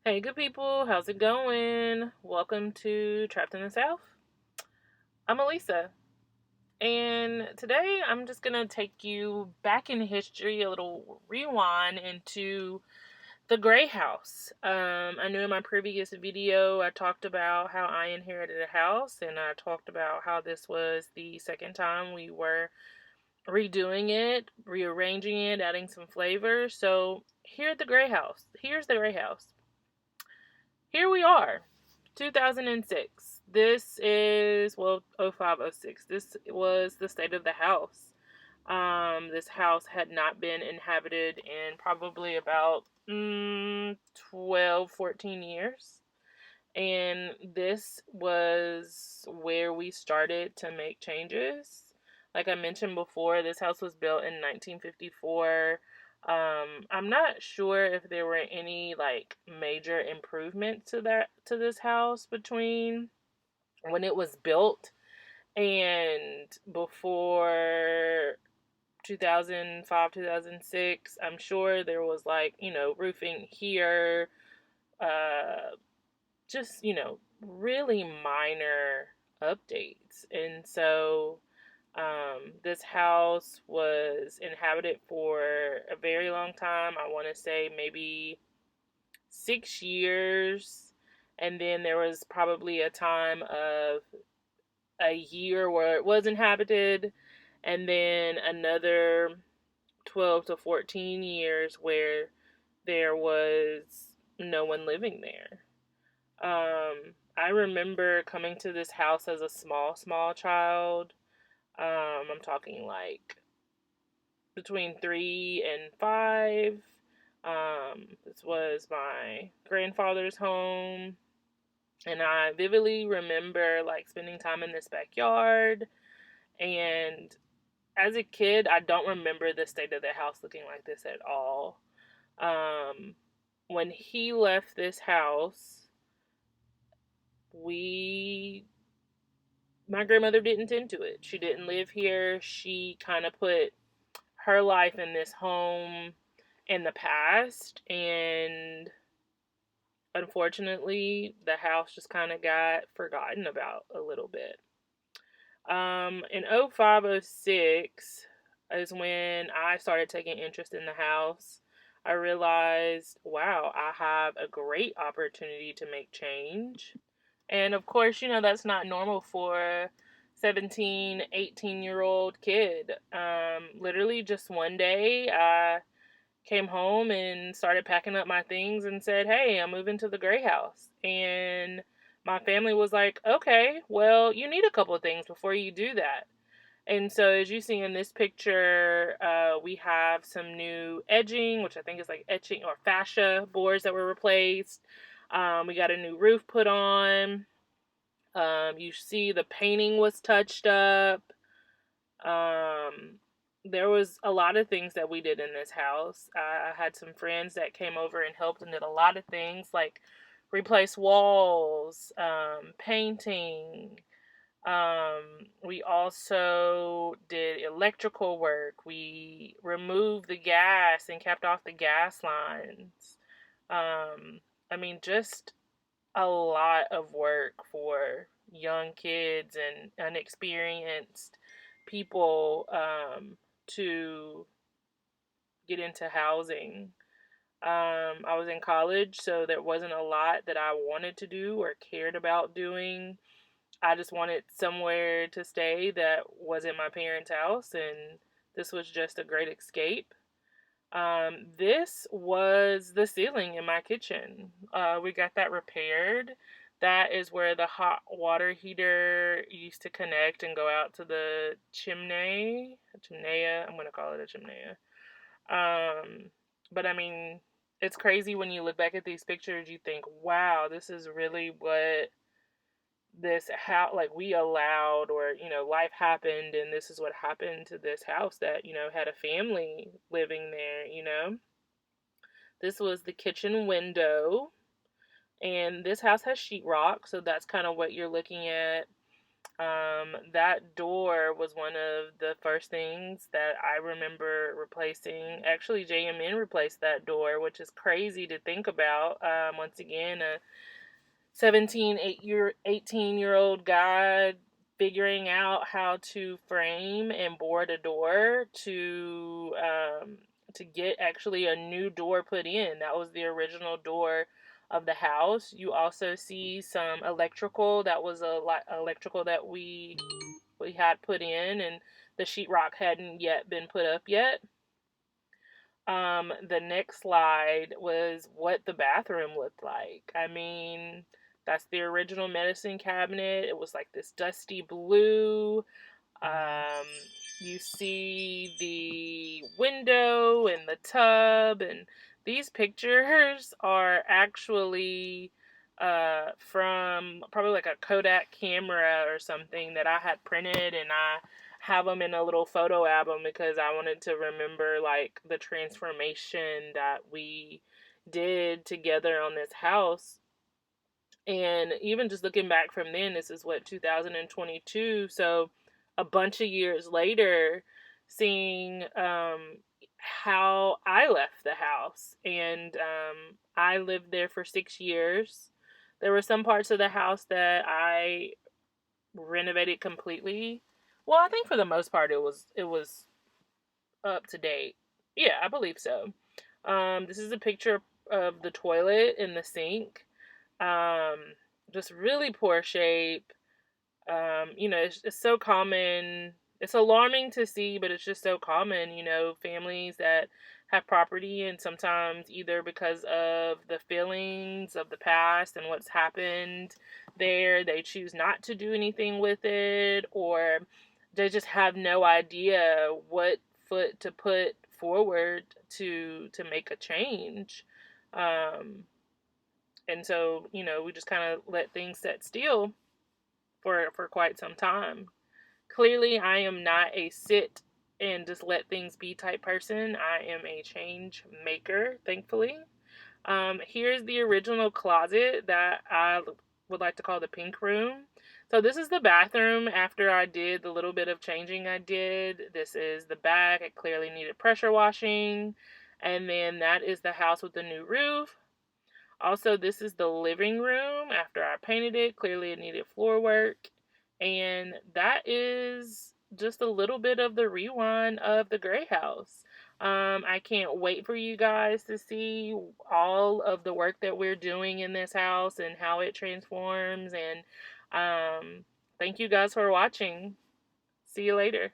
Hey, good people, how's it going? Welcome to Trapped in the South. I'm Alisa, and today I'm just gonna take you back in history, a little rewind into the Gray House. I knew in my previous video I talked about how I inherited a house, and I talked about how this was the second time we were redoing it, rearranging it, adding some flavor. So here's the Gray House. Here we are, 2006. This is, well, 0506. This was the state of the house. This house had not been inhabited in probably about 12, 14 years. And this was where we started to make changes. Like I mentioned before, this house was built in 1954. I'm not sure if there were any like major improvements to this house between when it was built and before 2005, 2006. I'm sure there was like, roofing here, uh just, really minor updates. And so this house was inhabited for a very long time. I want to say maybe 6 years. And then there was probably a time of a year where it was inhabited, and then another 12 to 14 years where there was no one living there. I remember coming to this house as a small child. I'm talking like between 3 and 5. This was my grandfather's home, and I vividly remember like spending time in this backyard. And as a kid, I don't remember the state of the house looking like this at all. When he left this house, my grandmother didn't tend to it. She didn't live here. She kind of put her life in this home in the past, and unfortunately the house just kind of got forgotten about a little bit. In 0506 is when I started taking interest in the house. I realized, wow, I have a great opportunity to make change. And of course, that's not normal for a 17, 18-year-old kid. Literally just one day, I came home and started packing up my things and said, hey, I'm moving to the Gray House. And my family was like, okay, well, you need a couple of things before you do that. And so as you see in this picture, we have some new edging, which I think is like etching or fascia boards that were replaced. We got a new roof put on. You see the painting was touched up. There was a lot of things that we did in this house. I had some friends that came over and helped and did a lot of things like replace walls, painting. We also did electrical work. We removed the gas and kept off the gas lines. Just a lot of work for young kids and unexperienced people to get into housing. I was in college, so there wasn't a lot that I wanted to do or cared about doing. I just wanted somewhere to stay that wasn't my parents' house, and this was just a great escape. This was the ceiling in my kitchen. We got that repaired. That is where the hot water heater used to connect and go out to the chimney. I'm going to call it a chimney. But it's crazy when you look back at these pictures, you think, wow, this is really what this house, like we allowed, or, life happened, and this is what happened to this house that, had a family living there. This was the kitchen window, and this house has sheetrock, so that's kind of what you're looking at. That door was one of the first things that I remember replacing. Actually, JMN replaced that door, which is crazy to think about. Once again, a 18-year-old guy figuring out how to frame and board a door to get actually a new door put in. That was the original door of the house. You also see some electrical that was electrical that we had put in, and the sheetrock hadn't yet been put up yet. The next slide was what the bathroom looked like. I mean, that's the original medicine cabinet. It was like this dusty blue. Um, you see the window and the tub, and these pictures are actually from probably like a Kodak camera or something that I had printed, and I have them in a little photo album because I wanted to remember like the transformation that we did together on this house. And even just looking back from then, this is what, 2022, so a bunch of years later, seeing how I left the house. And I lived there for 6 years. There were some parts of the house that I renovated completely. Well, I think for the most part it was up to date. Yeah, I believe so. This is a picture of the toilet and the sink. Um, just really poor shape. It's so common. It's alarming to see, but it's just so common, families that have property, and sometimes either because of the feelings of the past and what's happened there, they choose not to do anything with it, or they just have no idea what foot to put forward to make a change. And so, we just kind of let things set still for quite some time. Clearly, I am not a sit and just let things be type person. I am a change maker, thankfully. Here's the original closet that I would like to call the pink room. So this is the bathroom after I did the little bit of changing I did. This is the back. It clearly needed pressure washing. And then that is the house with the new roof. Also, this is the living room after I painted it. Clearly, it needed floor work. And that is just a little bit of the rewind of the gray house. I can't wait for you guys to see all of the work that we're doing in this house and how it transforms. And thank you guys for watching. See you later.